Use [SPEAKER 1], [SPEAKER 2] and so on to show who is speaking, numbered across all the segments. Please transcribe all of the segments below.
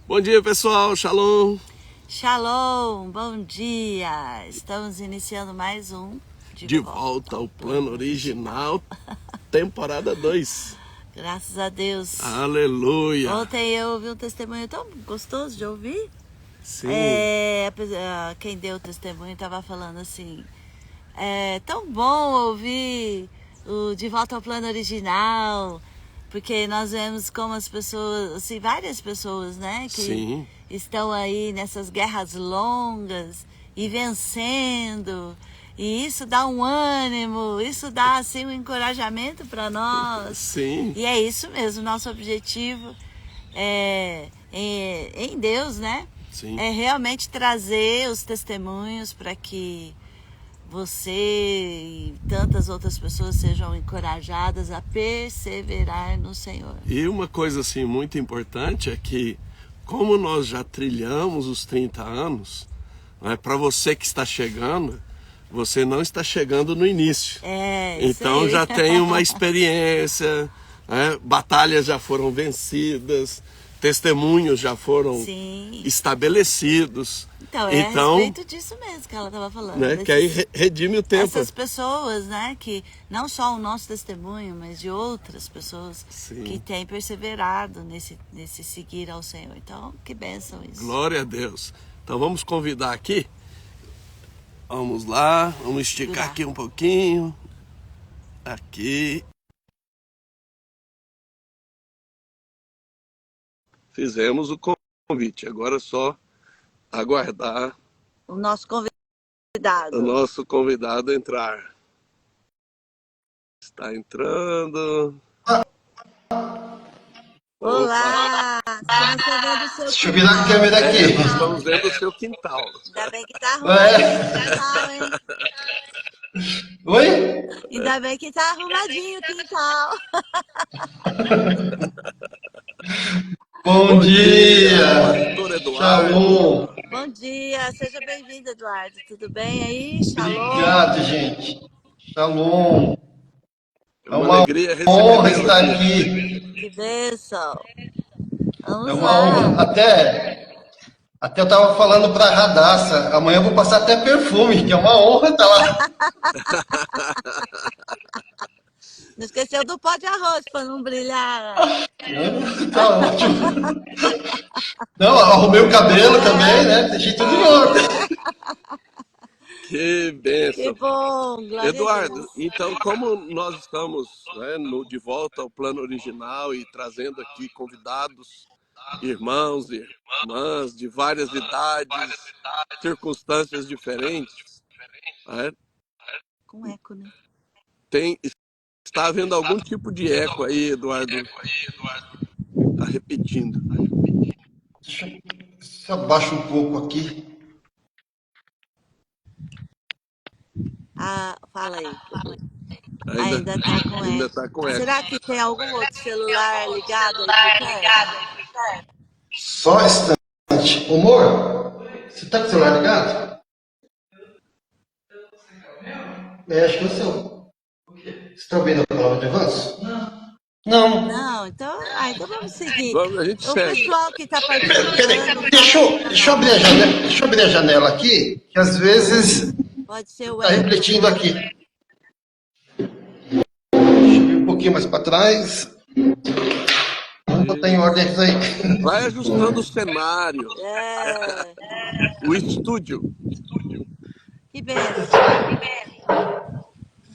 [SPEAKER 1] Bom dia, pessoal. Shalom.
[SPEAKER 2] Shalom, bom dia. Estamos iniciando mais um
[SPEAKER 1] De volta ao plano original, temporada 2.
[SPEAKER 2] Graças a Deus.
[SPEAKER 1] Aleluia.
[SPEAKER 2] Ontem eu ouvi um testemunho tão gostoso de ouvir.
[SPEAKER 1] Sim.
[SPEAKER 2] Quem deu o testemunho estava falando assim, é tão bom ouvir o De Volta ao Plano Original, porque nós vemos como as pessoas, assim, várias pessoas, né, que
[SPEAKER 1] Sim.
[SPEAKER 2] estão aí nessas guerras longas e vencendo. E isso dá um ânimo, isso dá assim um encorajamento para nós.
[SPEAKER 1] Sim.
[SPEAKER 2] E é isso mesmo, nosso objetivo em Deus, né?
[SPEAKER 1] Sim.
[SPEAKER 2] É realmente trazer os testemunhos para que você e tantas outras pessoas sejam encorajadas a perseverar no Senhor.
[SPEAKER 1] E uma coisa assim muito importante é que, como nós já trilhamos os 30 anos, né, para você que está chegando, você não está chegando no início. Então
[SPEAKER 2] aí.
[SPEAKER 1] já tem uma experiência, né, batalhas já foram vencidas, testemunhos já foram estabelecidos.
[SPEAKER 2] Então, é a respeito disso mesmo que ela estava falando.
[SPEAKER 1] Né, que aí redime o tempo.
[SPEAKER 2] Essas pessoas, né, que não só o nosso testemunho, mas de outras pessoas que têm perseverado nesse seguir ao Senhor. Então, que bênção isso.
[SPEAKER 1] Glória a Deus. Então vamos convidar aqui. Vamos lá, vamos esticar aqui um pouquinho. Aqui. Fizemos o convite, agora é só aguardar
[SPEAKER 2] o nosso convidado.
[SPEAKER 1] O nosso convidado entrar. Está entrando.
[SPEAKER 2] Olá! Estamos vendo o seu
[SPEAKER 3] Deixa eu virar a câmera aqui.
[SPEAKER 1] Estamos vendo o seu quintal.
[SPEAKER 2] Ainda bem que tá arrumadinho o quintal, hein?
[SPEAKER 3] Oi?
[SPEAKER 2] Ainda bem que tá arrumadinho o quintal.
[SPEAKER 3] Bom dia!
[SPEAKER 1] Pastor Eduardo.
[SPEAKER 3] Shalom!
[SPEAKER 2] Bom dia, seja bem-vindo, Eduardo. Tudo bem aí? Shalom.
[SPEAKER 3] Obrigado, gente. Shalom.
[SPEAKER 1] É uma alegria
[SPEAKER 3] honra estar aqui.
[SPEAKER 2] Que bênção. Vamos
[SPEAKER 3] é uma honra. Até eu tava falando pra Radassa, amanhã eu vou passar até perfume, que é uma honra estar lá.
[SPEAKER 2] Não esqueceu do pó de arroz para não brilhar.
[SPEAKER 3] Tá ótimo. Não, arrumei o cabelo também, né? Deixei tudo em ordem.
[SPEAKER 1] Que bênção.
[SPEAKER 2] Que bom, glória
[SPEAKER 1] Eduardo,
[SPEAKER 2] a Deus.
[SPEAKER 1] então como nós estamos, né, de volta ao plano original e trazendo aqui convidados, irmãos e irmãs de várias idades, circunstâncias diferentes, né?
[SPEAKER 2] Com eco, né?
[SPEAKER 1] Está havendo algum tipo de eco aí, Eduardo? Está repetindo.
[SPEAKER 3] Deixa eu abaixar um pouco aqui.
[SPEAKER 2] Fala aí.
[SPEAKER 1] Ainda
[SPEAKER 2] Ainda tá com eco. Será que tem algum outro celular ligado aí por perto?
[SPEAKER 3] Só um instante. Amor, você tá com o celular ligado? Acho que é o seu. Você tá ouvindo a palavra de avanço? Não.
[SPEAKER 2] Então vamos seguir.
[SPEAKER 1] A gente segue.
[SPEAKER 2] Pessoal que tá participando...
[SPEAKER 3] Peraí, deixa eu abrir a janela aqui, que às vezes
[SPEAKER 2] pode ser o
[SPEAKER 3] tá refletindo aqui. Deixa eu vir um pouquinho mais para trás. Vamos botar em ordem isso aí.
[SPEAKER 1] Vai ajustando o cenário. O estúdio.
[SPEAKER 2] Que bênção.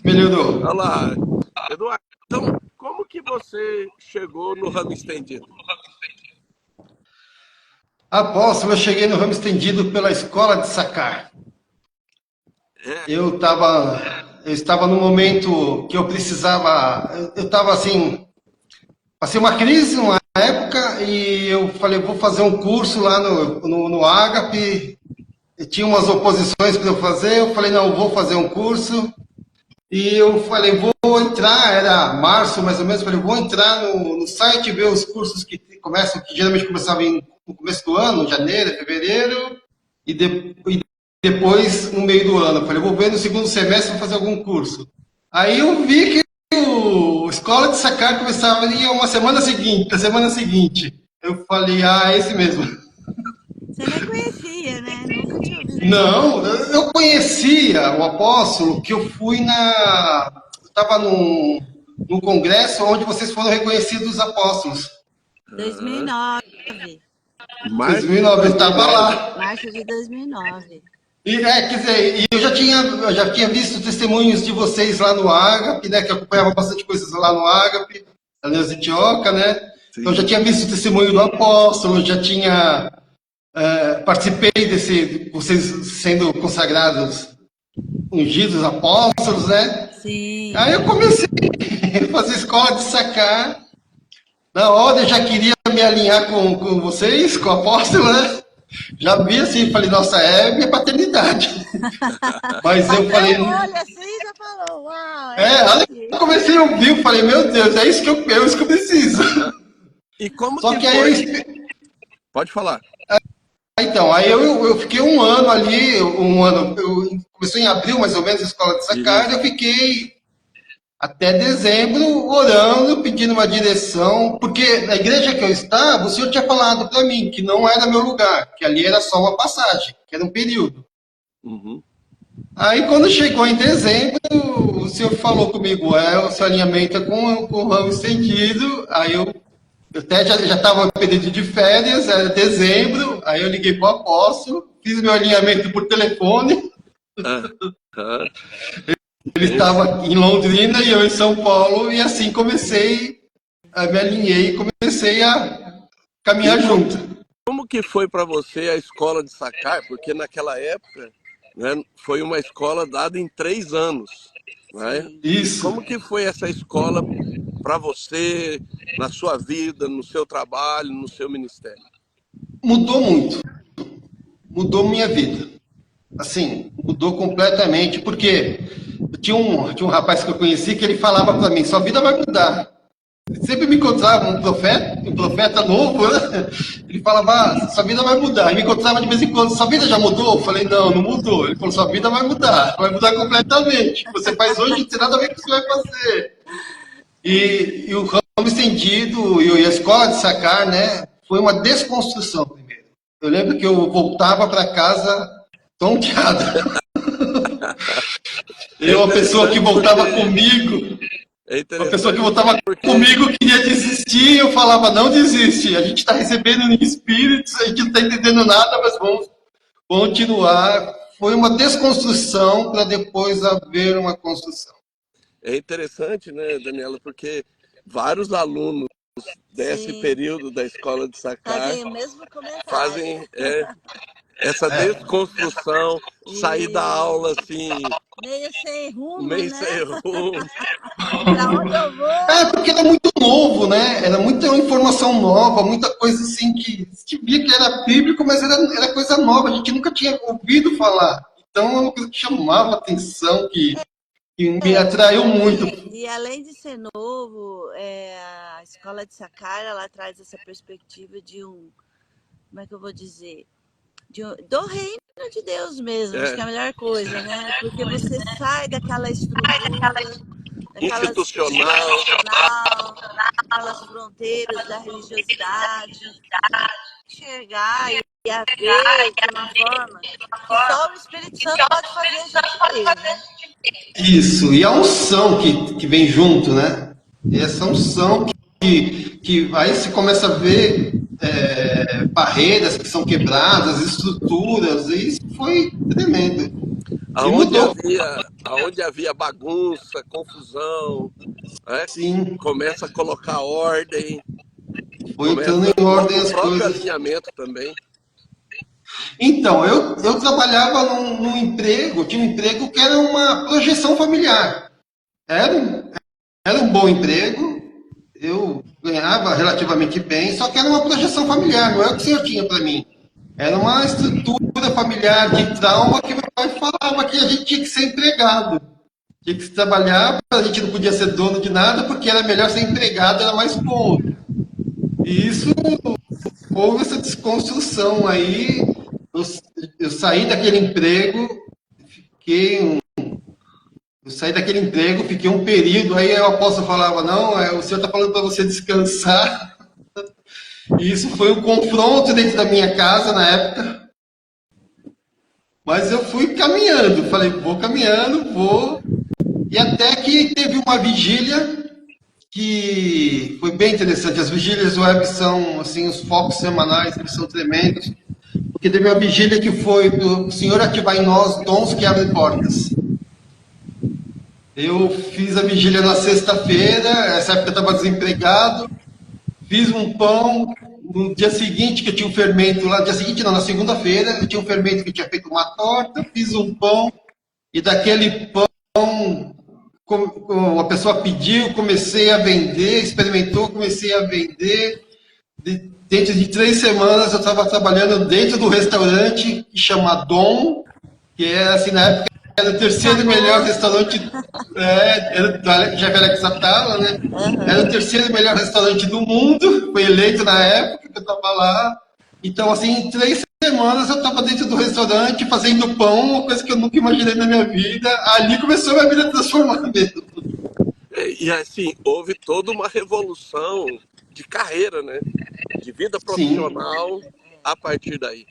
[SPEAKER 3] Melhorou.
[SPEAKER 1] Olha lá. Eduardo, então, como que você chegou no ramo estendido?
[SPEAKER 3] Apóstolo, eu cheguei no ramo estendido pela escola de Sacar. Eu estava num momento que eu precisava, eu estava assim, passei uma crise, uma época, e eu falei, vou fazer um curso lá no Ágape, e tinha umas oposições para eu fazer, eu falei, não, vou fazer um curso, e eu falei, vou entrar, era março mais ou menos, falei, vou entrar no site, ver os cursos que começam, que geralmente começavam no começo do ano, janeiro, fevereiro, e depois no meio do ano. Eu falei, vou ver no segundo semestre, vou fazer algum curso. Aí eu vi que o Escola de Sacar começava ali na semana seguinte. Eu falei, esse mesmo.
[SPEAKER 2] Você nem conhecia, né? Nunca tinha ouvido falar.
[SPEAKER 3] Não, eu conhecia o apóstolo, que eu fui na. Estava num congresso onde vocês foram reconhecidos apóstolos.
[SPEAKER 1] Ah,
[SPEAKER 2] 2009.
[SPEAKER 1] março de
[SPEAKER 3] 2009, eu estava
[SPEAKER 1] 2009.
[SPEAKER 3] lá.
[SPEAKER 2] Março de 2009.
[SPEAKER 3] Quer dizer, e eu já tinha visto testemunhos de vocês lá no Ágape, né? Que eu acompanhava bastante coisas lá no Ágape, na Neuza Antioca, né? Então eu já
[SPEAKER 1] Sim.
[SPEAKER 3] tinha visto o testemunho do apóstolo, já tinha participei desse, vocês sendo consagrados, ungidos apóstolos, né?
[SPEAKER 2] Sim.
[SPEAKER 3] Aí eu comecei a fazer escola de sacar. Na hora eu já queria me alinhar com vocês, com o apóstolo, né? Já vi assim, falei, nossa, é minha paternidade. Mas eu
[SPEAKER 2] Bateu
[SPEAKER 3] falei,
[SPEAKER 2] o olho assim e já falou, uau, é
[SPEAKER 3] aí
[SPEAKER 2] esse.
[SPEAKER 3] eu comecei a ouvir, eu falei, meu Deus, é isso que é isso que eu preciso.
[SPEAKER 1] E como
[SPEAKER 3] Só
[SPEAKER 1] que
[SPEAKER 3] que aí eu,
[SPEAKER 1] foi? Pode falar.
[SPEAKER 3] então, aí eu fiquei um ano ali, começou em abril mais ou menos a escola de sacar,
[SPEAKER 1] Isso.
[SPEAKER 3] eu fiquei até dezembro orando, pedindo uma direção, porque na igreja que eu estava, o senhor tinha falado para mim que não era meu lugar, que ali era só uma passagem, que era um período.
[SPEAKER 1] Uhum.
[SPEAKER 3] Aí quando chegou em dezembro, o senhor falou comigo, o seu alinhamento é com o ramo estendido, aí eu até já estava no período de férias, era dezembro, aí eu liguei para o apóstolo, fiz meu alinhamento por telefone,
[SPEAKER 1] Aham.
[SPEAKER 3] ele
[SPEAKER 1] É isso.
[SPEAKER 3] estava em Londrina e eu em São Paulo, e assim me alinhei e comecei a
[SPEAKER 1] E
[SPEAKER 3] caminhar junto.
[SPEAKER 1] como que foi para você a escola de sacar? Porque naquela época, né, foi uma escola dada em 3 anos, né?
[SPEAKER 2] Sim.
[SPEAKER 1] E
[SPEAKER 3] Isso
[SPEAKER 1] como que foi essa escola para você, na sua vida, no seu trabalho, no seu ministério?
[SPEAKER 3] mudou muito, mudou minha vida. Assim, mudou completamente, porque tinha um rapaz que eu conheci que ele falava para mim, sua vida vai mudar. Sempre me encontrava um profeta novo, né? Ele falava, sua vida vai mudar. E me encontrava de vez em quando, sua vida já mudou? Eu falei, não, não mudou. Ele falou, sua vida vai mudar completamente. O que você faz hoje não tem nada a ver com o que você vai fazer. E o ramo estendido e a escola de sacar, né? Foi uma desconstrução primeiro. Eu lembro que eu voltava para casa tonteado. E
[SPEAKER 1] É
[SPEAKER 3] uma pessoa que
[SPEAKER 1] interessante
[SPEAKER 3] voltava
[SPEAKER 1] porque
[SPEAKER 3] comigo,
[SPEAKER 1] é
[SPEAKER 3] uma pessoa que
[SPEAKER 1] interessante
[SPEAKER 3] voltava
[SPEAKER 1] porque
[SPEAKER 3] comigo queria desistir, eu falava, não desiste, a gente está recebendo em espíritos, a gente não está entendendo nada, mas vamos continuar. Foi uma desconstrução para depois haver uma construção.
[SPEAKER 1] é interessante, né, Daniela, porque vários alunos desse
[SPEAKER 2] Sim.
[SPEAKER 1] período da escola de sacar
[SPEAKER 2] Fazem o mesmo comentário.
[SPEAKER 1] fazem essa desconstrução, sair da
[SPEAKER 2] E
[SPEAKER 1] aula assim,
[SPEAKER 2] meio sem rumo,
[SPEAKER 1] meio
[SPEAKER 2] né?
[SPEAKER 1] sem rumo.
[SPEAKER 2] Pra onde eu vou?
[SPEAKER 3] Porque era muito novo, né? Era muita informação nova, muita coisa assim que a gente via que era bíblico, mas era coisa nova, a gente nunca tinha ouvido falar. Então é uma coisa que chamava a atenção, que me atraiu muito.
[SPEAKER 2] E além de ser novo, a escola de Sakai, ela traz essa perspectiva de como é que eu vou dizer? Do reino de Deus mesmo, acho que é
[SPEAKER 1] É,
[SPEAKER 2] a melhor coisa, né? Porque você sai daquela estrutura, daquela
[SPEAKER 1] institucional.
[SPEAKER 2] institucional, aquelas fronteiras da religiosidade, enxergar e a ver de uma forma que só o Espírito Santo pode fazer a gente ver, né?
[SPEAKER 3] Isso, e a unção que vem junto, né? E essa unção que aí se começa a ver barreiras que são quebradas, estruturas, e isso foi tremendo. E
[SPEAKER 1] Aonde
[SPEAKER 3] mudou,
[SPEAKER 1] havia, aonde havia bagunça, confusão, né?
[SPEAKER 3] sim,
[SPEAKER 1] Começa a colocar ordem,
[SPEAKER 3] foi entrando
[SPEAKER 1] começa
[SPEAKER 3] em ordem
[SPEAKER 1] o
[SPEAKER 3] as
[SPEAKER 1] próprio
[SPEAKER 3] coisas.
[SPEAKER 1] alinhamento também.
[SPEAKER 3] Então, eu trabalhava num emprego, tinha um emprego que era uma projeção familiar. Era um, era um bom emprego, eu ganhava relativamente bem, só que era uma projeção familiar, não é o que o senhor tinha para mim. Era uma estrutura familiar de trauma que meu pai falava que a gente tinha que ser empregado. Tinha que trabalhar, a gente não podia ser dono de nada, porque era melhor ser empregado, era mais cômodo. E isso houve essa desconstrução aí. Eu, eu saí daquele emprego, fiquei um eu saí daquele emprego, fiquei um período, aí o apóstolo falava, não, o senhor está falando para você descansar. E isso foi um confronto dentro da minha casa na época, mas eu fui caminhando, falei, vou caminhando, vou. E até que teve uma vigília que foi bem interessante. As vigílias web são, assim, os focos semanais, eles são tremendos. Porque teve uma vigília que foi do Senhor ativar em nós dons que abrem portas. Eu fiz a vigília na sexta-feira, essa época eu estava desempregado, fiz um pão, no dia seguinte que eu tinha um fermento lá, no dia seguinte não, na segunda-feira, eu tinha um fermento que eu tinha feito uma torta, fiz um pão, e daquele pão, uma pessoa pediu, comecei a vender, experimentou, comecei a vender. Dentro de 3 semanas eu estava trabalhando dentro do restaurante que chama Dom, que é assim, na época era o terceiro melhor
[SPEAKER 2] Famoso.
[SPEAKER 3] restaurante, já era Alex Atala, né? Era o
[SPEAKER 2] Aham.
[SPEAKER 3] terceiro melhor restaurante do mundo, foi eleito na época que eu estava lá. Então, assim, em 3 semanas eu estava dentro do restaurante fazendo pão, uma coisa que eu nunca imaginei na minha vida. Ali começou a minha vida a transformar mesmo.
[SPEAKER 1] E assim, houve toda uma revolução de carreira, né? De vida
[SPEAKER 3] Sim,
[SPEAKER 1] profissional a partir daí.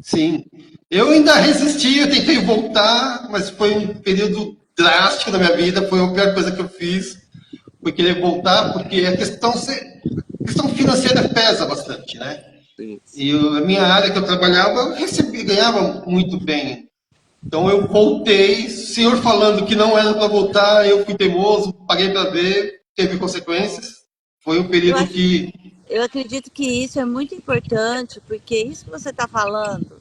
[SPEAKER 3] sim. Eu ainda resisti, eu tentei voltar, mas foi um período drástico da minha vida, foi a pior coisa que eu fiz, foi querer voltar, porque a questão financeira pesa bastante, né?
[SPEAKER 1] Sim.
[SPEAKER 3] E a minha área que eu trabalhava, eu ganhava muito bem. Então eu voltei, o senhor falando que não era para voltar, eu fui teimoso, paguei para ver, teve consequências. Foi um
[SPEAKER 2] Eu
[SPEAKER 3] período
[SPEAKER 2] acho,
[SPEAKER 3] que,
[SPEAKER 2] eu acredito que isso é muito importante, porque isso que você está falando,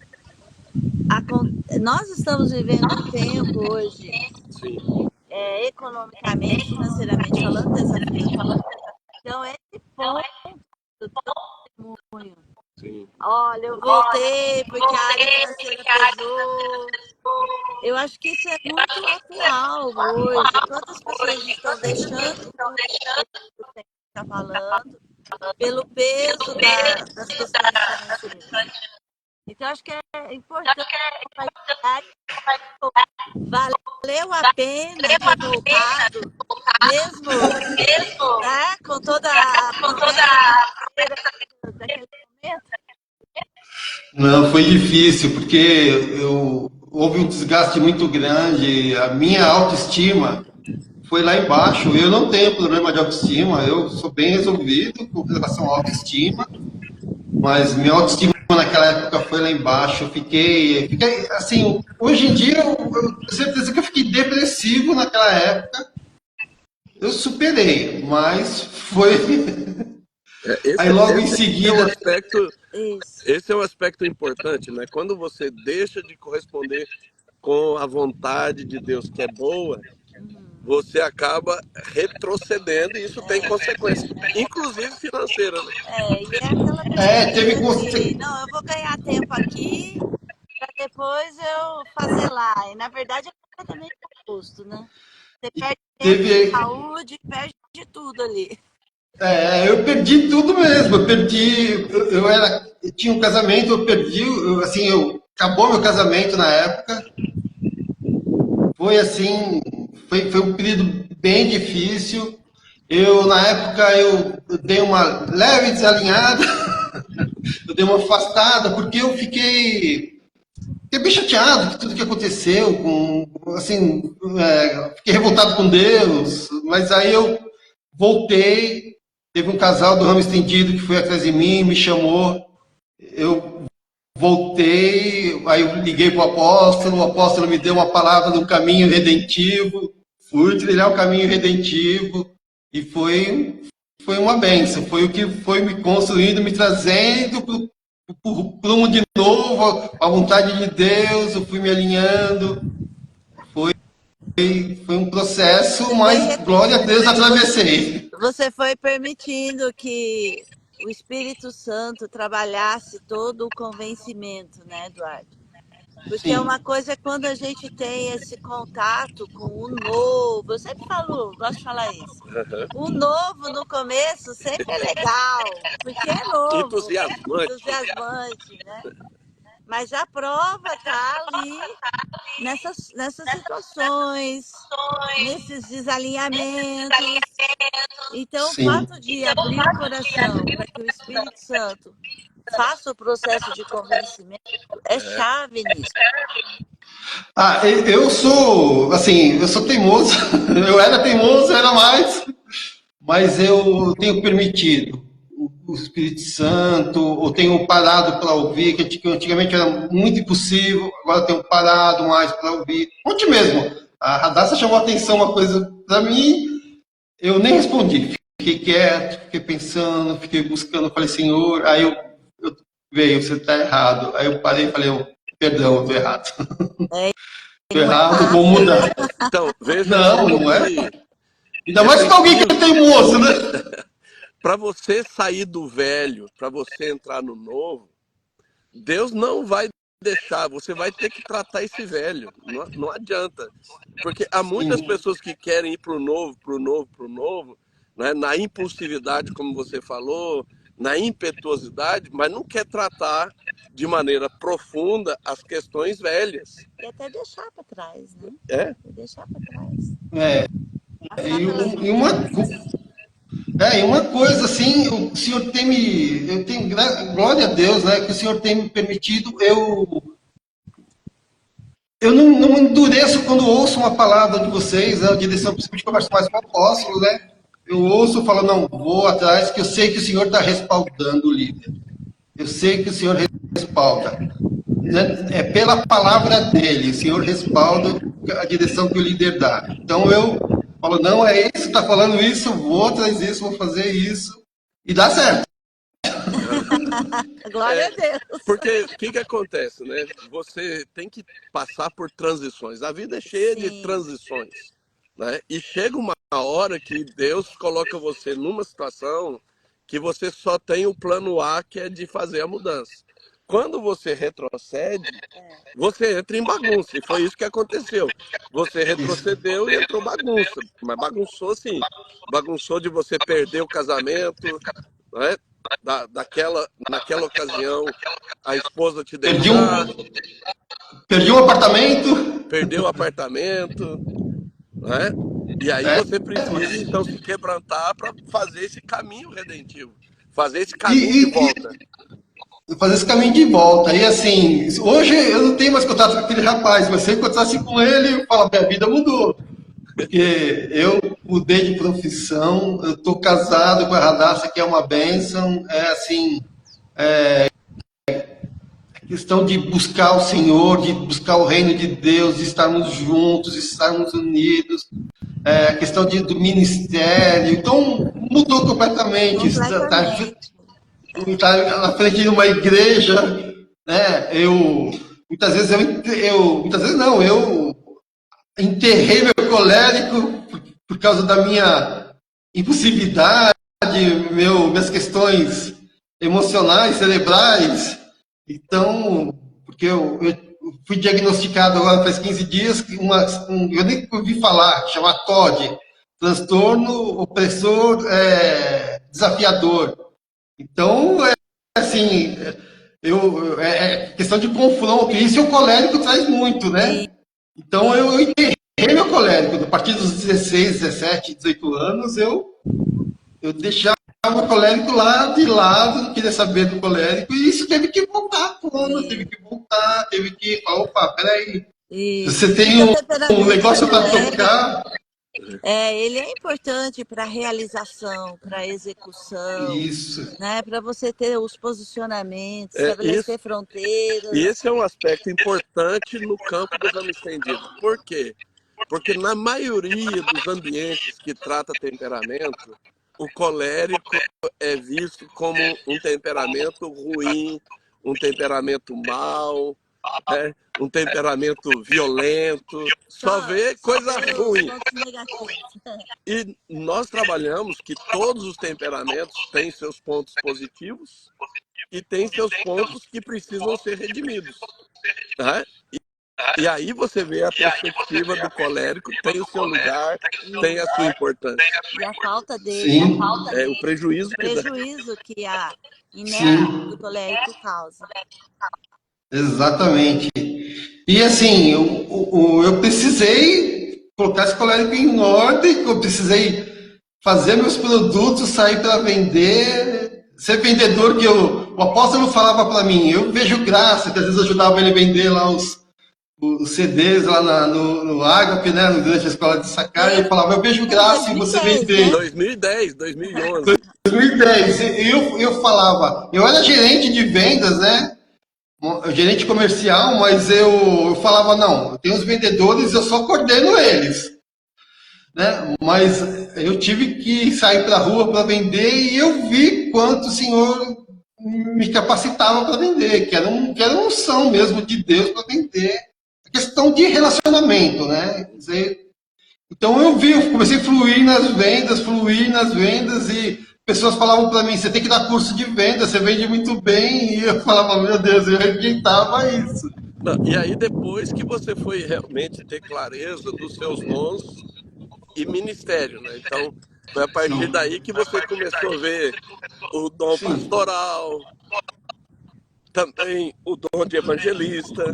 [SPEAKER 2] nós estamos vivendo um tempo hoje,
[SPEAKER 1] Sim,
[SPEAKER 2] economicamente, financeiramente falando, desafiador. Então, esse ponto do testemunho,
[SPEAKER 1] sim.
[SPEAKER 2] olha, eu voltei porque a área financeira pesou. Eu acho que isso é muito atual hoje. Quantas pessoas estão deixando o culto que você está falando pelo peso das questões financeiras? Então, acho que é importante compartilhar. Valeu a pena ter voltado, mesmo, né, com toda a promessa financeira daquele momento.
[SPEAKER 3] não, foi difícil, porque houve um desgaste muito grande, a minha autoestima foi lá embaixo. Eu não tenho problema de autoestima, eu sou bem resolvido com relação à autoestima, mas minha autoestima naquela época foi lá embaixo. Eu fiquei assim, hoje em dia eu tenho certeza que eu fiquei depressivo naquela época. Eu superei, mas foi.
[SPEAKER 1] É,
[SPEAKER 3] Aí logo em
[SPEAKER 1] é um
[SPEAKER 3] seguida,
[SPEAKER 1] aspecto,
[SPEAKER 2] Isso.
[SPEAKER 1] esse é um aspecto importante, né? Quando você deixa de corresponder com a vontade de Deus, que é boa,
[SPEAKER 2] Uhum.
[SPEAKER 1] você acaba retrocedendo e isso tem consequências, inclusive financeira, né?
[SPEAKER 2] E é aquela
[SPEAKER 3] teve
[SPEAKER 2] perspectiva de,
[SPEAKER 3] consequência.
[SPEAKER 2] não, eu vou ganhar tempo aqui para depois eu fazer lá. E na verdade é completamente oposto, né? Você perde tempo,
[SPEAKER 3] Teve,
[SPEAKER 2] saúde, perde tudo ali.
[SPEAKER 3] eu perdi tudo mesmo. Eu perdi. Eu tinha um casamento, eu perdi. Acabou meu casamento na época. Foi assim, foi um período bem difícil. Na época, eu dei uma leve desalinhada, eu dei uma afastada, porque fiquei bem chateado com tudo que aconteceu, fiquei revoltado com Deus, mas aí eu voltei, teve um casal do ramo estendido que foi atrás de mim, me chamou, eu voltei, aí eu liguei para o apóstolo me deu uma palavra do caminho redentivo, fui trilhar o caminho redentivo, e foi uma benção, foi o que foi me construindo, me trazendo para o prumo de novo, a vontade de Deus, eu fui me alinhando, foi um processo,
[SPEAKER 2] Você foi,
[SPEAKER 3] mas glória a Deus atravessei.
[SPEAKER 2] você foi permitindo que o Espírito Santo trabalhasse todo o convencimento, né, Eduardo? Porque uma
[SPEAKER 3] Sim,
[SPEAKER 2] coisa é quando a gente tem esse contato com o novo. Eu sempre falo, gosto de falar isso. O novo no começo sempre é legal, porque é novo,
[SPEAKER 1] Entusiasmante.
[SPEAKER 2] entusiasmante, né? Mas a prova tá ali nessas situações, nesses desalinhamentos. Então, o
[SPEAKER 3] Sim.
[SPEAKER 2] fato de abrir o coração para que o Espírito Santo faça o processo de convencimento é
[SPEAKER 1] É,
[SPEAKER 2] chave nisso.
[SPEAKER 3] Eu sou, assim, eu sou teimoso. Eu era teimoso, era mais, mas eu tenho permitido o Espírito Santo, ou tenho parado para ouvir, que antigamente era muito impossível, agora eu tenho parado mais para ouvir. Ontem mesmo, a Radassa chamou a atenção uma coisa para mim, eu nem respondi. Fiquei quieto, fiquei pensando, fiquei buscando, falei, Senhor, eu veio, você está errado. Aí eu parei e falei, perdão, eu estou errado.
[SPEAKER 2] E
[SPEAKER 3] Estou
[SPEAKER 2] não é
[SPEAKER 3] errado, vou
[SPEAKER 2] fácil,
[SPEAKER 3] mudar.
[SPEAKER 2] né?
[SPEAKER 1] então, veja
[SPEAKER 3] Não,
[SPEAKER 1] como
[SPEAKER 3] não é.
[SPEAKER 1] que
[SPEAKER 3] Ainda
[SPEAKER 1] é
[SPEAKER 3] mais com alguém que é
[SPEAKER 1] preciso
[SPEAKER 3] teimoso, né?
[SPEAKER 1] para você sair do velho, para você entrar no novo. Deus não vai deixar, você vai ter que tratar esse velho. Não, não adianta. Porque há muitas
[SPEAKER 3] Sim,
[SPEAKER 1] pessoas que querem ir para o novo, para o novo, para o novo, né? Na impulsividade, como você falou, na impetuosidade, mas não quer tratar de maneira profunda as questões velhas.
[SPEAKER 2] E até deixar para trás, né?
[SPEAKER 1] É,
[SPEAKER 2] E deixar para trás.
[SPEAKER 3] é.
[SPEAKER 2] Passar
[SPEAKER 3] E,
[SPEAKER 2] pelas
[SPEAKER 3] e uma,
[SPEAKER 2] mudanças.
[SPEAKER 3] e uma coisa assim, o Senhor tem me. Eu tenho glória a Deus, né? Que o Senhor tem me permitido. Eu não endureço quando ouço uma palavra de vocês, né, a direção, principalmente que eu converso mais com apóstolos, né? Eu ouço e falo, não, vou atrás, que eu sei que o Senhor está respaldando o líder. Eu sei que o Senhor respalda. Né? É pela palavra dele, o Senhor respalda a direção que o líder dá. Então eu falo, não, é esse que está falando isso, vou atrás disso, vou fazer isso, e dá certo.
[SPEAKER 2] Glória a Deus.
[SPEAKER 1] porque o que acontece, né? Você tem que passar por transições. A vida é cheia de
[SPEAKER 2] Sim.
[SPEAKER 1] transições, né? E chega uma hora que Deus coloca você numa situação que você só tem o plano A, que é de fazer a mudança. Quando você retrocede, você entra em bagunça. E foi isso que aconteceu. Você
[SPEAKER 3] Isso.
[SPEAKER 1] retrocedeu e entrou bagunça. Mas bagunçou assim. Bagunçou de você perder o casamento, né? Naquela ocasião, a esposa te
[SPEAKER 3] Perdi
[SPEAKER 1] deixar,
[SPEAKER 3] um, perdi um apartamento,
[SPEAKER 1] perdeu o apartamento, né? E aí
[SPEAKER 3] é,
[SPEAKER 1] você precisa então se quebrantar para fazer esse caminho redentivo, fazer esse
[SPEAKER 3] e,
[SPEAKER 1] caminho de
[SPEAKER 3] e,
[SPEAKER 1] volta.
[SPEAKER 3] e fazer esse caminho de volta. E assim, hoje eu não tenho mais contato com aquele rapaz, mas se eu encontrasse com ele, eu falo, minha vida mudou. Porque eu mudei de profissão, eu estou casado com a Radassa, que é uma bênção, é assim, questão de buscar o Senhor, de buscar o reino de Deus, de estarmos juntos, de estarmos unidos, a questão do ministério, então mudou completamente,
[SPEAKER 2] Completamente.
[SPEAKER 3] tá na frente de uma igreja, né? Muitas vezes muitas vezes não, eu enterrei meu colérico por causa da minha impulsividade, minhas questões emocionais, cerebrais. Então, porque eu fui diagnosticado agora faz 15 dias, eu nem ouvi falar, chama TOD, transtorno opressor desafiador. Então, assim, é questão de confronto, e isso o colérico traz muito,
[SPEAKER 2] Sim.
[SPEAKER 3] né? Então, eu enterrei meu colérico. A partir dos 16, 17, 18 anos, eu deixava o colérico lá de lado, não queria saber do colérico, e isso teve que voltar à tona, teve
[SPEAKER 2] Sim.
[SPEAKER 3] que voltar, teve que falar, opa, peraí,
[SPEAKER 2] Isso.
[SPEAKER 3] você tem
[SPEAKER 2] Porque o
[SPEAKER 3] um
[SPEAKER 2] temperamento do
[SPEAKER 3] negócio para
[SPEAKER 2] colérico,
[SPEAKER 3] tocar,
[SPEAKER 2] ele é importante para realização, para execução,
[SPEAKER 3] isso,
[SPEAKER 2] né? Para você ter os posicionamentos,
[SPEAKER 1] É,
[SPEAKER 2] estabelecer
[SPEAKER 1] e
[SPEAKER 2] fronteiras.
[SPEAKER 1] esse é um aspecto importante no campo do ramo estendido. Por quê? Porque na maioria dos ambientes que trata temperamento, o colérico é visto como um temperamento ruim, um temperamento mau, né? Um temperamento violento, só vê
[SPEAKER 2] Só
[SPEAKER 1] coisa
[SPEAKER 2] vê os
[SPEAKER 1] ruim.
[SPEAKER 2] pontos negativos.
[SPEAKER 1] E nós trabalhamos que todos os temperamentos têm seus pontos positivos e têm seus pontos que precisam ser redimidos, né? E aí você vê a perspectiva do colérico, tem o seu lugar, tem a sua importância.
[SPEAKER 2] E a falta dele,
[SPEAKER 3] sim,
[SPEAKER 1] É o
[SPEAKER 2] o
[SPEAKER 1] prejuízo que dá.
[SPEAKER 2] prejuízo que a inércia do
[SPEAKER 3] sim,
[SPEAKER 2] colérico causa.
[SPEAKER 3] Exatamente. E assim, eu precisei colocar esse colérico em ordem, eu precisei fazer meus produtos, sair para vender, ser vendedor o apóstolo falava para mim, eu vejo graça, que às vezes eu ajudava ele a vender lá os CDs lá no Agape, né, durante a escola de Sakai, ele falava, eu vejo
[SPEAKER 2] Foi em
[SPEAKER 3] graça em você
[SPEAKER 2] 2010,
[SPEAKER 3] vender.
[SPEAKER 2] né?
[SPEAKER 1] 2010, 2011.
[SPEAKER 3] 2010, eu falava, eu era gerente de vendas, né? Gerente comercial, mas eu falava, não, eu tenho os vendedores, eu só coordeno eles, né? Mas eu tive que sair para a rua para vender e eu vi quanto o Senhor me capacitava para vender, que era uma unção mesmo de Deus para vender. A questão de relacionamento, né? Então eu comecei a fluir nas vendas e pessoas falavam para mim, você tem que dar curso de venda, você vende muito bem, e eu falava, meu Deus, eu rejeitava isso.
[SPEAKER 1] Não, e aí depois que você foi realmente ter clareza dos seus dons e ministério, né? Então, foi a partir
[SPEAKER 3] Sim,
[SPEAKER 1] daí que você começou a ver o dom
[SPEAKER 3] sim,
[SPEAKER 1] pastoral, também o dom de evangelista.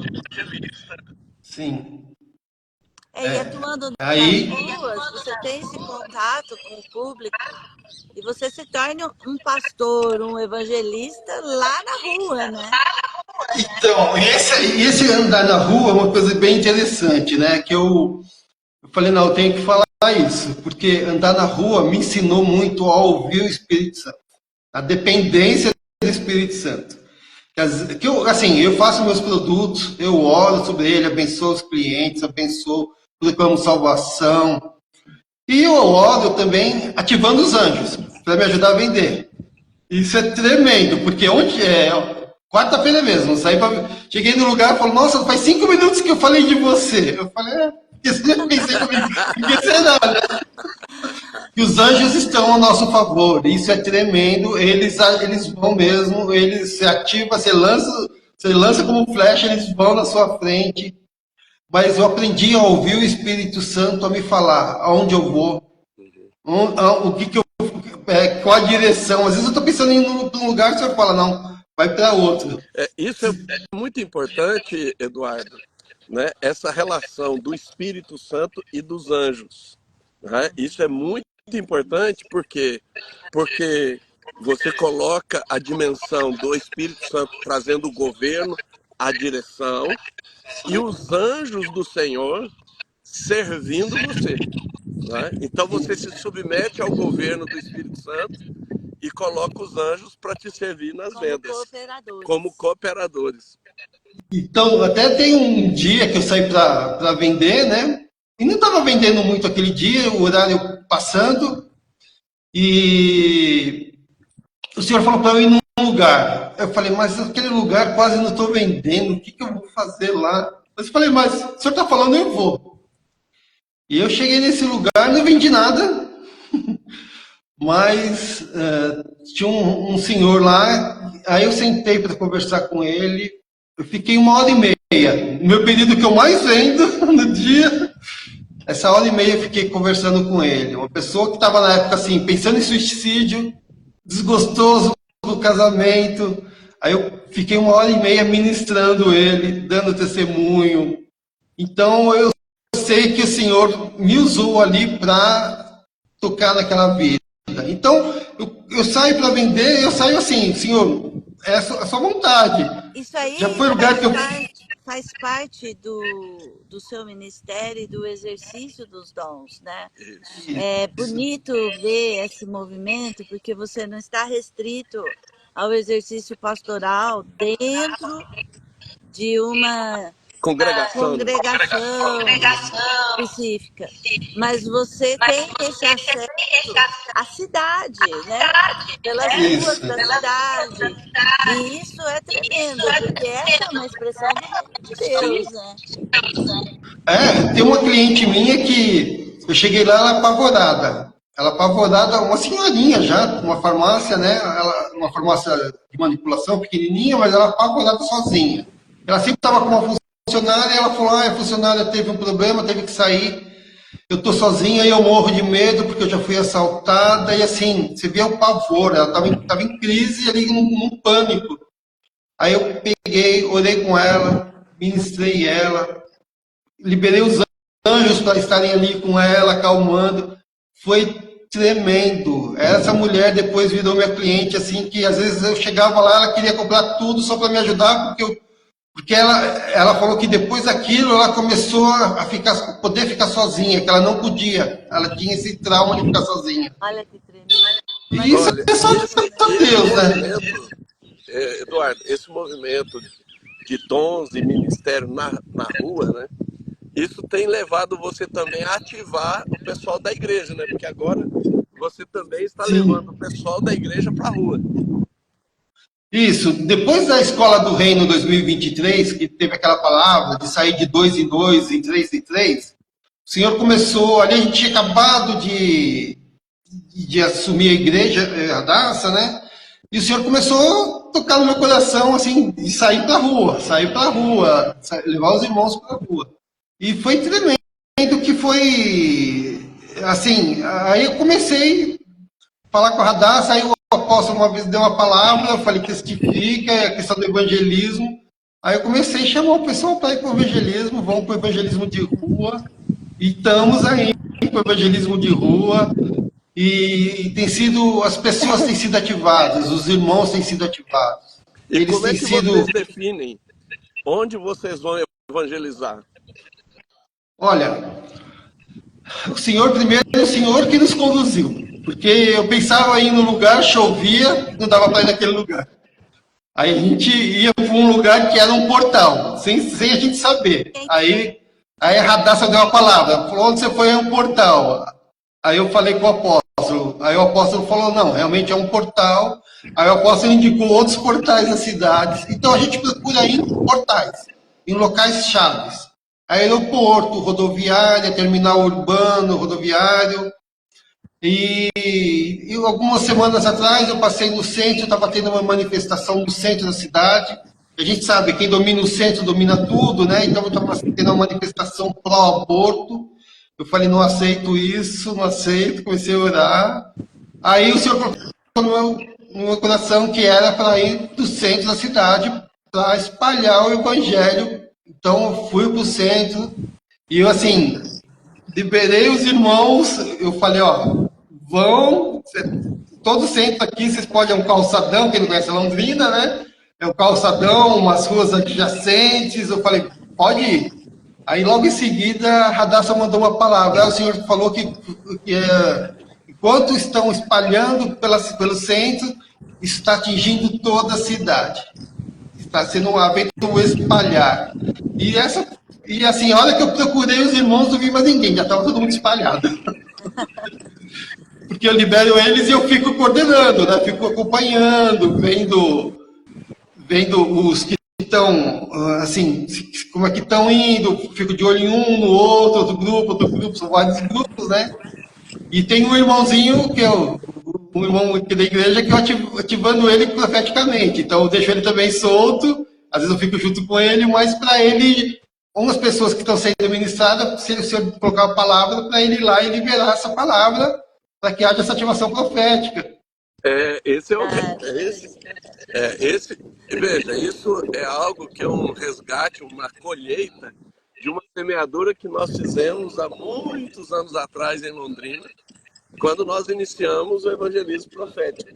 [SPEAKER 3] sim.
[SPEAKER 2] E atuando nas
[SPEAKER 3] Aí,
[SPEAKER 2] ruas, você tem esse contato com o público e você se torna um pastor, um evangelista lá na rua, né?
[SPEAKER 3] então, esse andar na rua é uma coisa bem interessante, né? Eu falei, não, eu tenho que falar isso, porque andar na rua me ensinou muito a ouvir o Espírito Santo, a dependência do Espírito Santo. Assim, eu faço meus produtos, eu oro sobre ele, abençoo os clientes, abençoo, proclamo salvação. E eu oro também ativando os anjos, para me ajudar a vender. Isso é tremendo, porque ontem quarta-feira mesmo, cheguei no lugar e falei, nossa, faz 5 minutos que eu falei de você. Eu falei, pensei comigo, por que será, né? E os anjos estão a nosso favor, isso é tremendo, eles vão mesmo, eles se ativam, você lança como flecha, eles vão na sua frente. Mas eu aprendi a ouvir o Espírito Santo a me falar aonde eu vou, o que eu qual a direção. Às vezes eu estou pensando em ir num lugar e você fala, não, vai para outro.
[SPEAKER 1] Isso é muito importante, Eduardo, né? Essa relação do Espírito Santo e dos anjos, né? Isso é muito importante porque você coloca a dimensão do Espírito Santo trazendo o governo, a direção, e os anjos do Senhor servindo você, né? Então você se submete ao governo do Espírito Santo e coloca os anjos para te servir nas
[SPEAKER 2] Como
[SPEAKER 1] vendas, como
[SPEAKER 2] cooperadores.
[SPEAKER 1] cooperadores.
[SPEAKER 3] Então, até tem um dia que eu saí para vender, né? E não estava vendendo muito aquele dia, o horário passando, e o senhor falou para eu ir num lugar. Eu falei, mas aquele lugar quase não estou vendendo, o que eu vou fazer lá? Eu falei, mas o senhor está falando, eu vou. E eu cheguei nesse lugar, não vendi nada, mas tinha um senhor lá, aí eu sentei para conversar com ele, eu fiquei 1 hora e meia. O meu período que eu mais vendo no dia, essa 1 hora e meia eu fiquei conversando com ele. Uma pessoa que estava na época assim, pensando em suicídio, desgostoso do casamento. Aí eu fiquei 1 hora e meia ministrando ele, dando testemunho. Então eu sei que o Senhor me usou ali para tocar naquela vida. Então eu saio para vender, eu saio assim, Senhor, é a sua vontade.
[SPEAKER 2] Isso
[SPEAKER 3] Já
[SPEAKER 2] aí
[SPEAKER 3] foi lugar que eu
[SPEAKER 2] faz parte do seu ministério e do exercício dos dons, né?
[SPEAKER 1] Isso.
[SPEAKER 2] É bonito ver esse movimento, porque você não está restrito ao exercício pastoral dentro de uma
[SPEAKER 1] Congregação, né?
[SPEAKER 2] congregação específica, mas você tem esse acesso à cidade, né? Pelas ruas
[SPEAKER 3] isso.
[SPEAKER 2] da cidade. E isso é tremendo, porque essa é uma expressão do reino de
[SPEAKER 1] Sim.
[SPEAKER 2] Deus, né?
[SPEAKER 3] Tem uma cliente minha que eu cheguei lá, ela apavorada. Ela apavorada, uma senhorinha já, uma farmácia, né? Uma farmácia de manipulação pequenininha, mas ela apavorada sozinha. Ela sempre estava com uma funcionária e ela falou: a funcionária teve um problema, teve que sair. Eu estou sozinha e eu morro de medo porque eu já fui assaltada. E assim, você vê o pavor, ela estava em crise ali, num pânico. Aí eu peguei, orei com ela, ministrei ela, liberei os anjos para estarem ali com ela, acalmando. Foi tremendo. Essa mulher depois virou minha cliente, assim, que às vezes eu chegava lá, ela queria comprar tudo só para me ajudar, porque ela falou que depois daquilo ela começou a ficar, poder ficar sozinha, que ela não podia. Ela tinha esse trauma de ficar sozinha.
[SPEAKER 2] Olha que tremendo.
[SPEAKER 3] E isso
[SPEAKER 1] Olha,
[SPEAKER 3] é só
[SPEAKER 1] esse
[SPEAKER 3] Deus, né?
[SPEAKER 1] movimento, Eduardo, esse movimento de dons e ministério na rua, né? Isso tem levado você também a ativar o pessoal da igreja, né? Porque agora você também está levando o
[SPEAKER 3] Sim.
[SPEAKER 1] pessoal da igreja para a rua.
[SPEAKER 3] Isso. Depois da Escola do Reino 2023, que teve aquela palavra de sair de dois em dois, em três, o Senhor começou, ali a gente tinha acabado de assumir a igreja, a Daça, né? E o Senhor começou a tocar no meu coração, assim, de sair para a rua, levar os irmãos para a rua. E foi tremendo que foi, assim, aí eu comecei a falar com a Radassa, aí o apóstolo uma vez deu uma palavra, eu falei, testifica, é a questão do evangelismo. Aí eu comecei a chamar o pessoal para ir para o evangelismo, vamos para o evangelismo de rua, e estamos aí para o evangelismo de rua, e tem sido, as pessoas têm sido ativadas, os irmãos têm sido ativados.
[SPEAKER 1] E
[SPEAKER 3] Eles
[SPEAKER 1] como é
[SPEAKER 3] têm
[SPEAKER 1] que
[SPEAKER 3] sido,
[SPEAKER 1] vocês definem onde vocês vão evangelizar?
[SPEAKER 3] olha, o Senhor primeiro, o Senhor que nos conduziu. Porque eu pensava em ir no lugar, chovia, não dava para ir naquele lugar. Aí a gente ia para um lugar que era um portal, sem a gente saber. Aí a Radassa deu uma palavra, falou, onde você foi é um portal. Aí eu falei com o apóstolo, aí o apóstolo falou, não, realmente é um portal. Aí o apóstolo indicou outros portais nas cidades. Então a gente procura ir em portais, em locais chaves. Aeroporto, rodoviária, terminal urbano, rodoviário. E algumas semanas atrás eu passei no centro, estava tendo uma manifestação no centro da cidade. A gente sabe, quem domina o centro domina tudo, né? Então eu estava tendo uma manifestação pró-aborto. Eu falei, não aceito isso, não aceito, comecei a orar. Aí o Senhor colocou no meu coração que era para ir do centro da cidade para espalhar o evangelho. Então eu fui para o centro e eu assim, liberei os irmãos, eu falei, ó, vão, todo centro aqui, vocês podem, é um calçadão, quem não conhece Londrina, né? É um calçadão, umas ruas adjacentes, eu falei, pode ir. Aí logo em seguida, a Radassa mandou uma palavra, aí o senhor falou que enquanto estão espalhando pelo centro, isso está atingindo toda a cidade. Está sendo um evento espalhar. E assim, a hora que eu procurei os irmãos, não vi mais ninguém, já estava todo mundo espalhado. Porque eu libero eles e eu fico coordenando, né? Fico acompanhando, vendo os que estão, assim, como é que estão indo, fico de olho em um, no outro grupo, são vários grupos, né? E tem um irmãozinho que eu, um irmão aqui da igreja que eu ativando ele profeticamente. Então eu deixo ele também solto, às vezes eu fico junto com ele, mas para ele, umas pessoas que estão sendo ministradas, se eu colocar a palavra, para ele ir lá e liberar essa palavra, para que haja essa ativação profética.
[SPEAKER 1] Esse é o.
[SPEAKER 2] Ah,
[SPEAKER 1] Veja, isso é algo que é um resgate, uma colheita de uma semeadura que nós fizemos há muitos anos atrás em Londrina, quando nós iniciamos o evangelismo profético.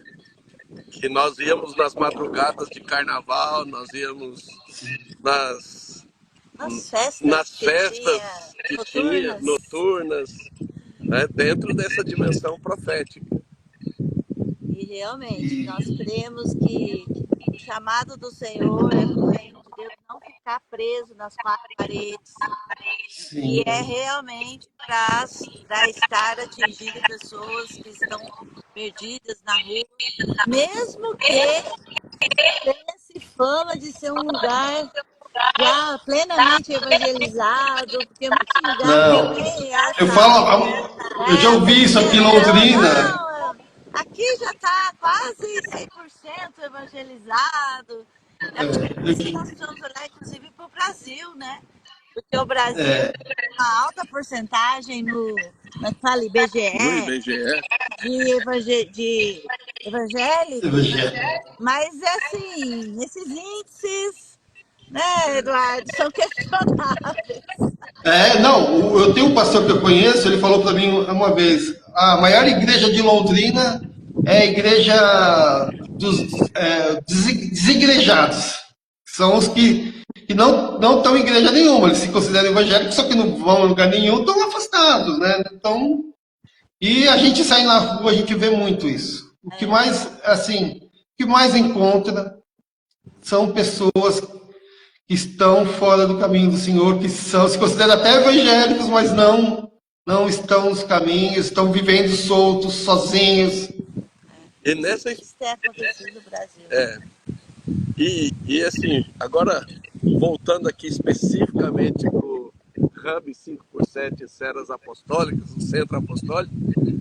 [SPEAKER 1] Que nós íamos nas madrugadas de carnaval, nós íamos nas,
[SPEAKER 2] nas festas
[SPEAKER 1] nas
[SPEAKER 2] que
[SPEAKER 1] festas
[SPEAKER 2] tinha
[SPEAKER 1] que tinha,
[SPEAKER 2] noturnas.
[SPEAKER 1] noturnas, né, dentro dessa dimensão profética.
[SPEAKER 2] E realmente,
[SPEAKER 3] E,
[SPEAKER 2] nós cremos que o chamado do Senhor é para o reino de Deus não ficar preso nas quatro paredes. E
[SPEAKER 3] sim.
[SPEAKER 2] é realmente para estar atingindo pessoas que estão perdidas na rua, mesmo que tenha esse fama de ser um lugar já plenamente evangelizado, porque muitos lugares
[SPEAKER 3] Não.
[SPEAKER 2] têm
[SPEAKER 3] Eu falo, eu já
[SPEAKER 2] essa
[SPEAKER 3] ouvi isso aqui em
[SPEAKER 2] dimensão,
[SPEAKER 3] Londrina.
[SPEAKER 2] não, aqui já está quase 100% evangelizado. É por isso que nós precisamos olhar, inclusive, para o Brasil, né? Porque o Brasil tem uma alta porcentagem no, na fala
[SPEAKER 1] No
[SPEAKER 2] IBGE
[SPEAKER 1] IBGE,
[SPEAKER 2] de evangélicos, mas assim, esses índices, né, Eduardo, são questionáveis.
[SPEAKER 3] Não, eu tenho um pastor que eu conheço, ele falou para mim uma vez, a maior igreja de Londrina é a igreja dos desigrejados. São os que não estão em igreja nenhuma, eles se consideram evangélicos, só que não vão a lugar nenhum, estão afastados, né? Então, e a gente sai na rua, a gente vê muito isso. O que mais, assim, o que mais encontra são pessoas que estão fora do caminho do Senhor, que se consideram até evangélicos, mas não estão nos caminhos, estão vivendo soltos, sozinhos.
[SPEAKER 1] E nessa,
[SPEAKER 2] Isso tem acontecido no Brasil.
[SPEAKER 1] e assim, agora voltando aqui especificamente para o Hub 5x7 Ceras Apostólicas, o Centro Apostólico,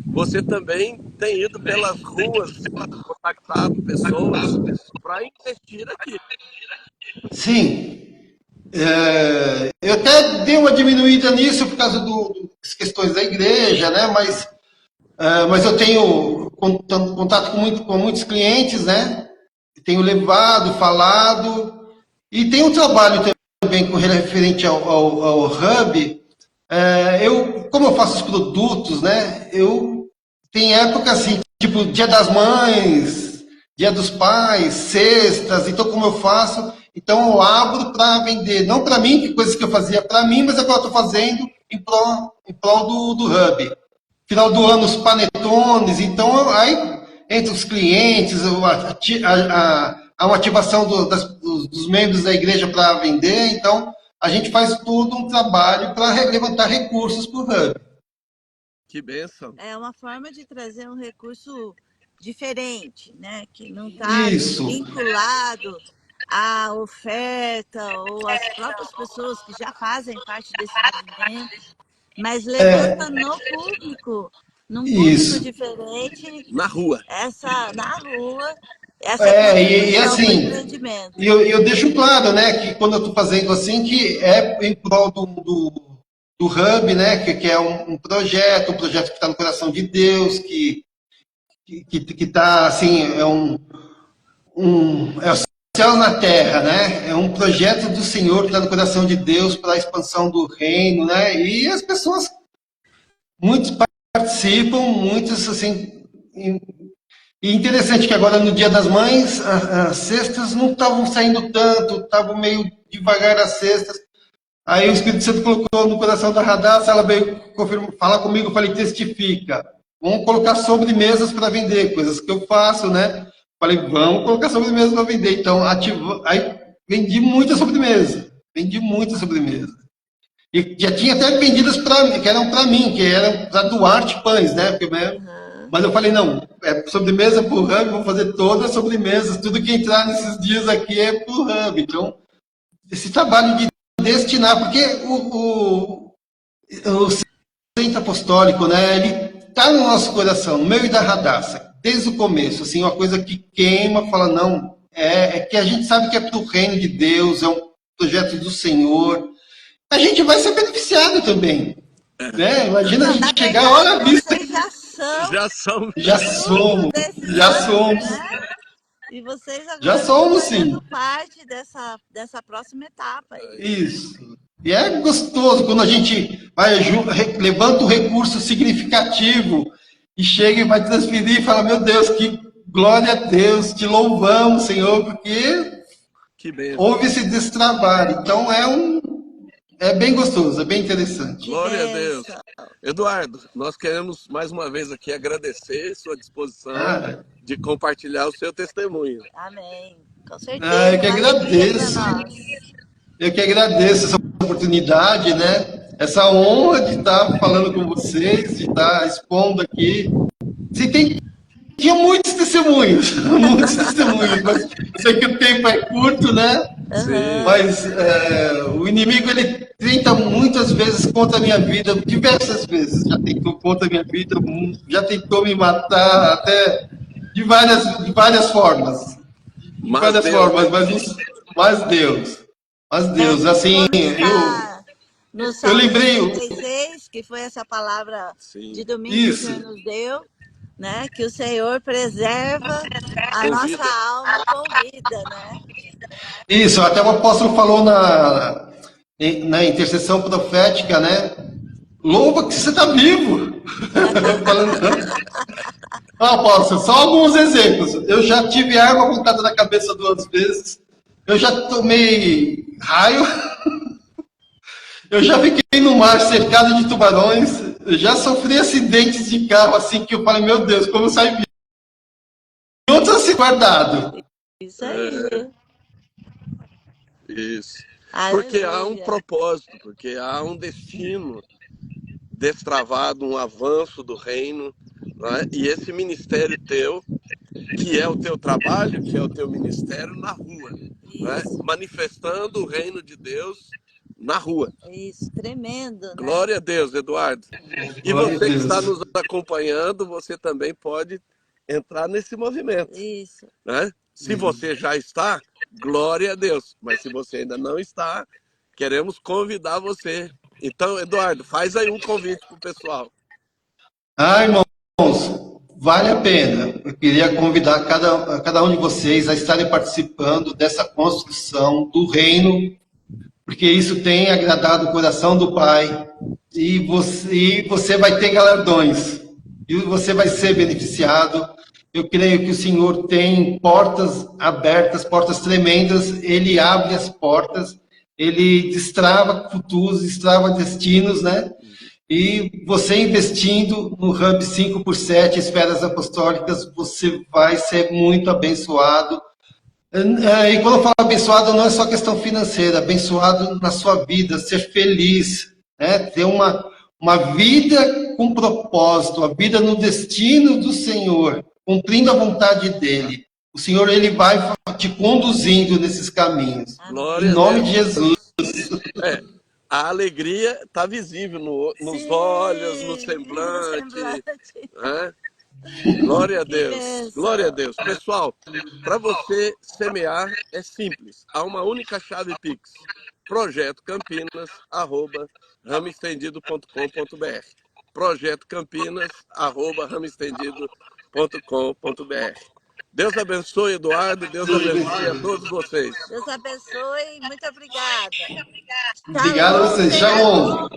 [SPEAKER 1] você também tem ido pelas ruas, contactado pessoas para investir aqui.
[SPEAKER 3] Sim. Eu até dei uma diminuída nisso por causa das questões da igreja, né? Mas eu tenho contato com muitos clientes, né? Tenho levado, falado, e tem um trabalho também com referente ao Hub. Como eu faço os produtos, né? Tem época assim, tipo Dia das Mães, Dia dos Pais, cestas. Então, como eu faço? Então, eu abro para vender, não para mim, que coisas que eu fazia para mim, mas agora eu estou fazendo em prol do Hub. Final do ano, os panetones. Então, aí entre os clientes, há uma ativação dos membros da igreja para vender. Então, a gente faz todo um trabalho para levantar recursos para o Hub.
[SPEAKER 1] Que bênção.
[SPEAKER 2] É uma forma de trazer um recurso diferente, né? Que não está
[SPEAKER 3] Isso.
[SPEAKER 2] vinculado à oferta ou às próprias pessoas que já fazem parte desse movimento, mas levanta no público, num público
[SPEAKER 3] Isso.
[SPEAKER 2] diferente,
[SPEAKER 1] Na rua.
[SPEAKER 2] na rua, essa contribuição para o
[SPEAKER 3] assim,
[SPEAKER 2] empreendimento.
[SPEAKER 3] E eu deixo claro, né, que quando eu estou fazendo assim, que é em prol do Hub, né, que é um projeto que está no coração de Deus, que está assim, é o céu na terra, né? É um projeto do Senhor que está no coração de Deus para a expansão do reino, né? E as pessoas, muitos participam, muitos assim. E interessante que agora no Dia das Mães, as cestas não estavam saindo tanto, estavam meio devagar as cestas. Aí o Espírito Santo colocou no coração da Radassa, ela veio falar comigo, eu falei, testifica. Vamos colocar sobremesas para vender, coisas que eu faço, né? Falei, vamos colocar sobremesas para vender. Então, aí vendi muita sobremesa. Vendi muita sobremesa. E já tinha até vendidas que eram para mim, que eram para Duarte Pães, né? Mas eu falei, não, é sobremesa para o Hub, vou fazer todas as sobremesas, tudo que entrar nesses dias aqui é para o Hub. Então, esse trabalho de destinar, porque o centro apostólico, né, ele está no nosso coração, no meu e da Radassa, desde o começo, assim, uma coisa que queima, fala, não, é que a gente sabe que é para o reino de Deus, é um projeto do Senhor, a gente vai ser beneficiado também. Né? Imagina a gente chegar, olha a vista.
[SPEAKER 1] Já somos.
[SPEAKER 2] Né? E vocês agora
[SPEAKER 3] já somos, sim.
[SPEAKER 2] parte dessa próxima etapa.
[SPEAKER 3] Isso. E é gostoso quando a gente levanta um recurso significativo e chega e vai transferir e fala, meu Deus, que glória a Deus, te louvamos, Senhor, porque houve-se desse trabalho. Então é bem gostoso, é bem interessante.
[SPEAKER 1] Glória a Deus. Eduardo, nós queremos mais uma vez aqui agradecer sua disposição de compartilhar o seu testemunho.
[SPEAKER 2] Amém. Com certeza.
[SPEAKER 3] Eu que agradeço. Eu que agradeço essa oportunidade, né? Essa honra de estar falando com vocês, de estar expondo aqui. Tinha muitos testemunhos, mas eu sei que o tempo é curto, né?
[SPEAKER 1] Sim.
[SPEAKER 3] Mas o inimigo, ele tenta muitas vezes contra a minha vida, diversas vezes. Já tentou contra a minha vida, já tentou me matar, até de várias formas. Mas Deus, assim,
[SPEAKER 2] eu lembrei... 36, que foi essa palavra de domingo que o Senhor nos deu. né? Que o Senhor preserva a
[SPEAKER 1] Com
[SPEAKER 2] nossa
[SPEAKER 1] vida.
[SPEAKER 2] alma com vida, né?
[SPEAKER 3] Isso, até o apóstolo falou na intercessão profética, né? Louva que você está vivo. Falando. Ah, apóstolo, só alguns exemplos. Eu já tive água montada na cabeça 2 vezes. Eu já tomei raio. Eu já fiquei no mar cercado de tubarões. Eu já sofri acidentes de carro assim que eu falei, meu Deus, como eu saí vivo. E outros assim guardado.
[SPEAKER 2] Isso aí.
[SPEAKER 1] Isso. Porque há um
[SPEAKER 2] Aleluia.
[SPEAKER 1] propósito, porque há um destino destravado, um avanço do reino, não é? E esse ministério teu, que é o teu trabalho, que é o teu ministério na rua, não é?
[SPEAKER 2] Isso,
[SPEAKER 1] Manifestando o reino de Deus na rua.
[SPEAKER 2] isso. Tremendo, né?
[SPEAKER 1] Glória a Deus, Eduardo. E
[SPEAKER 3] Glória a
[SPEAKER 1] você que está
[SPEAKER 3] Deus.
[SPEAKER 1] nos acompanhando, você também pode entrar nesse movimento,
[SPEAKER 2] Isso.
[SPEAKER 1] né? Se você já está, glória a Deus. Mas se você ainda não está, queremos convidar você. Então, Eduardo, faz aí um convite para o pessoal.
[SPEAKER 3] Ah, irmãos, vale a pena. Eu queria convidar cada um de vocês a estarem participando dessa construção do reino, porque isso tem agradado o coração do Pai, e você vai ter galardões, e você vai ser beneficiado. Eu creio que o Senhor tem portas abertas, portas tremendas, Ele abre as portas, Ele destrava futuros, destrava destinos, né? E você investindo no Hub 5x7, Esferas Apostólicas, você vai ser muito abençoado. E quando eu falo abençoado, não é só questão financeira, abençoado na sua vida, ser feliz, né? Ter uma vida com propósito, a vida no destino do Senhor, cumprindo a vontade dele. O Senhor, ele vai te conduzindo nesses caminhos. Em
[SPEAKER 1] Glória a
[SPEAKER 3] nome de
[SPEAKER 1] Deus.
[SPEAKER 3] Jesus.
[SPEAKER 1] É, a alegria está visível nos olhos, no
[SPEAKER 2] Sim, no
[SPEAKER 1] semblante,
[SPEAKER 2] semblante.
[SPEAKER 1] né? Glória a
[SPEAKER 2] Que
[SPEAKER 1] Deus, glória a
[SPEAKER 2] benção.
[SPEAKER 1] Deus. Pessoal, para você semear é simples. Há uma única chave Pix. projetoCampinas@ramoestendido.com.br. projetoCampinas@ramoestendido.com.br. Deus abençoe, Eduardo. Deus abençoe a todos vocês.
[SPEAKER 2] Deus abençoe. Muito obrigada.
[SPEAKER 3] Obrigado a
[SPEAKER 2] Shalom,
[SPEAKER 3] vocês.
[SPEAKER 2] tenha
[SPEAKER 3] Shalom.